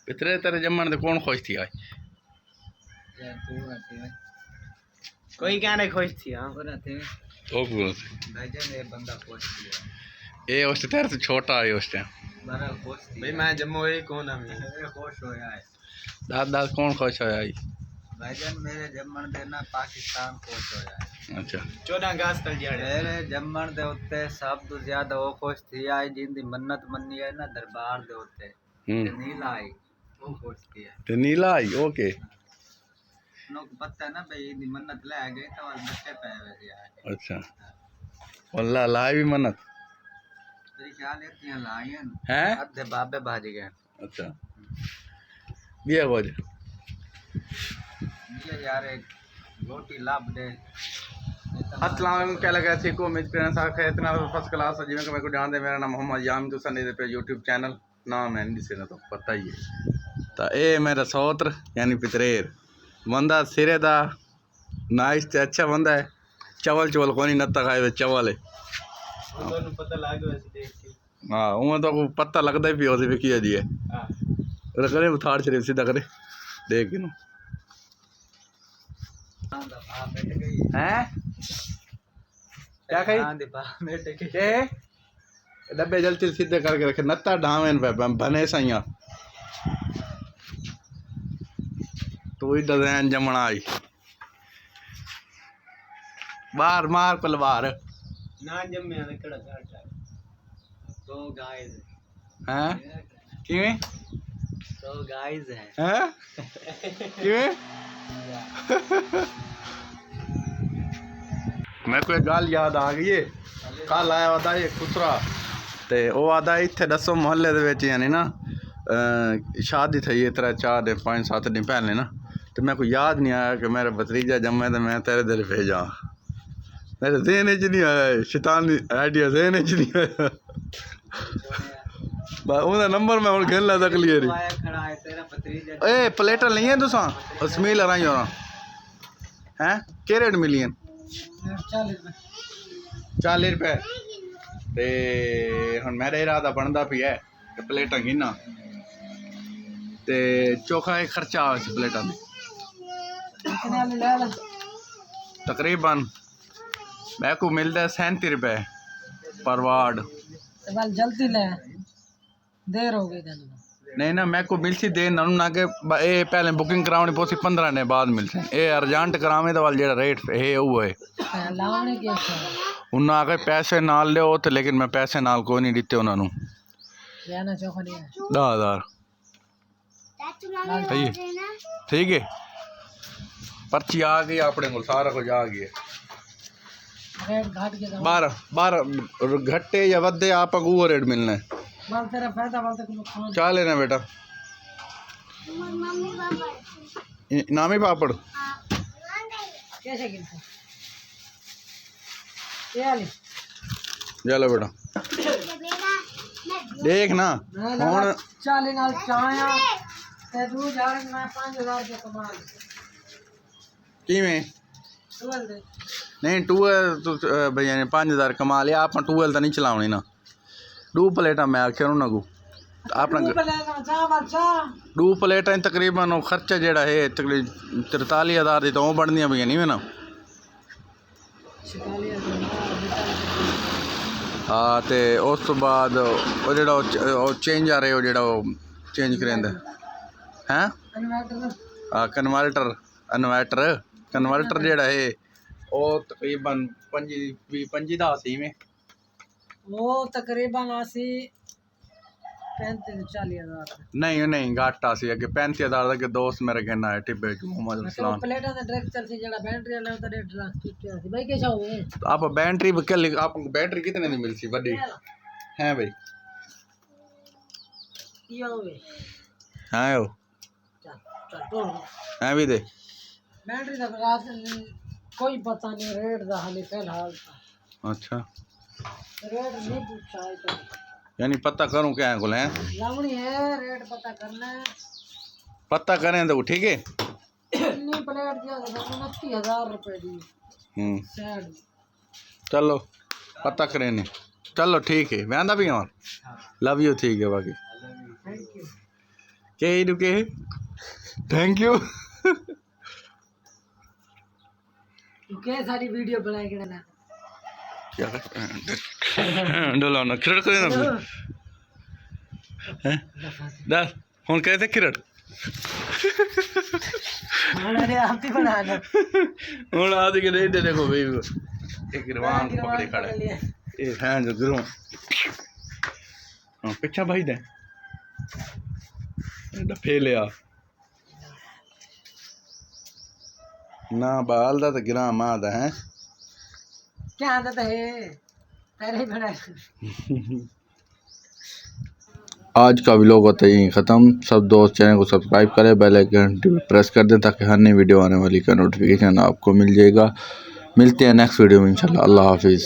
पितरे तेरे जम्मन दे कौन खुश थी आज? कोई कहने खुश थी। हाँ ओ कौन से भाईजान ये बंदा खुश थी। ए उस तेरे से छोटा है उस टाइम। बड़ा खुश थी भाई। मैं जम्मू ही कौन हम खुश होया है। दाद दाद कौन खुश होया आई? भाईजान मेरे जम्मन दे ना पाकिस्तान खुश होया है। अच्छा 14 अगस्त तक मेरे जम्मन दे उत्ते सब तो ज्यादा वो खुश थी आई जिंदी मन्नत मन्नी है ना दरबार दे उत्ते नीला आई वो खुश थी है। ते नीला आई ओके लोग पता ना भाई दी मन्नत ले गए तो वाल बच्चे पे वैसे यार। अच्छा वल्ला लाई भी मन्नत मेरी ख्याल है कि लायन हैं अधे बाबे भाज गए। अच्छा ये कुछ ये यार एक रोटी लाभ दे। अस्सलाम वालेकुम क्या लगा ठीक हो उम्मीद करना साख है इतना फर्स्ट क्लास है जिवें कि मेरे को जान दे मेरा नाम मोहम्मद याम तो सनी दे पे यूट्यूब चैनल नाम है नहीं से तो पता ही है तो ये मेरा सौत्र यानी पितरेर बंदा सिरे दा नाइस ते अच्छा बंदा है चावल चवल कोनी नत्ता खाए वे चावल है दोनों पता लग वैसे देख के। हाँ उमें तो पता लगता ही पियो से किया जी है हां करे थाड़ शरीफ सीधा करे देख के हैं क्या कही हां दे बेटे के के डब्बे जल्दी सीधे करके रखे नत्ता ढावेन पे बने सैया तू ही डिजाइन जमना आई बाहर मार पलवार ना जम्मे ने कड़ा घाटा तो गाइस हैं किवें तो गाइस है हैं किवें मैं कोई गल याद आ गई है कल आया वादा ये कुतरा ते ओ आदा इत्थे दसो मोहल्ले दे विच यानी ना शादी थी है 3-4 दिन 5-7 दिन पहले ना तो मेरे को याद नहीं आया कि मेरा भतीजा जम्मे तो मैं तेरे दिल भेजा मेरे ज़हन च नहीं आया शैतान आइडिया ज़हन च नहीं आया उनका नंबर मैं हुण गिन ला क्लियर ए प्लेटां लियां तुसां असमील राई होना हैं केह् रेट मिलियन 40 रुपए ते हुण मेरा इरादा बनदा पिया ते प्लेटां गिना ते चोखा एक खर्चा आवे सी प्लेटां दा तकरीबन मैं को मिलता है 37 रुपए पर वार्ड जल्दी ले देर हो गई नहीं ना मैं को मिलसी दे ना के ए पहले बुकिंग करावनी पोसी 15 दिन बाद मिलसे ए अर्जेंट करावे तो वाल जेड़ा रेट है वो है लावने के उन्हें आके पैसे नाल ले तो लेकिन मैं पैसे नाल कोई नहीं दिते उन्होंने लेना चोखा नहीं है 10,000 ठीक है पर्ची आ गई अपने को सारा कुछ आ गया रेट घाट के 12 घट्टे या वधे आप वो रेट मिलना है बाल तेरा फायदा बाल तक नुकसान क्या लेना बेटा नामी पापड़ कैसे गिनते ये वाली चलो बेटा देख ना हुन 40 नाल चाया ते 2000 मैं 5000 के कमा किवें टूवेल दे नहीं टूवेल तो भैया ने 5000 कमा लिया आप टूवेल तो नहीं चलावनी ना 2 प्लेटा मैं आख्या ना को अपना 2 प्लेटा तकरीबन वो खर्चा जेड़ा है तकरीबन 43,000 की तो बनदियां पईयां नहीं ना हाँ तो उस तो बाद वो जेड़ा चेंज आ रहे हो जेड़ा चेंज करेंदा हैं हाँ कन्वर्टर जेड़ा है वो तकरीबन 25 दा सी में वो तकरीबन आसी 35-40,000 नहीं घाटा सी अगे 35,000 के दोस्त मेरे कहना है टिब्बे मोहम्मद इस्लाम प्लेटा दा डायरेक्ट चल सी जेड़ा बैटरी वाला तो रेट कितना सी भाई कैसा होवे तो आप बैटरी आपको बैटरी कितने की मिलसी बड़ी हैं भाई ये होवे हैं ओ चल हैं भी दे बैटरी दा रात कोई पता नहीं रेट दा हाले फिलहाल अच्छा रेट नहीं पूछा है तो यानी पता करूं क्या है कोले लावनी है रेट पता करना है पता करें तो ठीक है इतनी प्लेट दिया तो 29,000 रुपए दी सैड चलो पता करें नहीं चलो ठीक है मैं आंदा भी और लव यू ठीक है बाकी थैंक यू के रुके थैंक यू के सारी वीडियो बनाई के ना क्या डोला ना खिरट करे ना हैं दस हुन कहते खिरट अरे आप ही बना लो हुन आदि के नहीं देखो भाई एक गिरवान पकड़े खड़ा है ये हैं जो गिरवान हां पीछे भाई दे डफे लिया ना बाल दा तो गिरा मां दा है क्या आदत है तेरे ही बना आज का व्लॉग होता ही ख़त्म। सब दोस्त चैनल को सब्सक्राइब करें, बेल आइकन प्रेस कर दें ताकि हर नई वीडियो आने वाली का नोटिफिकेशन आपको मिल जाएगा। मिलते हैं नेक्स्ट वीडियो में इंशाल्लाह। अल्लाह हाफिज़।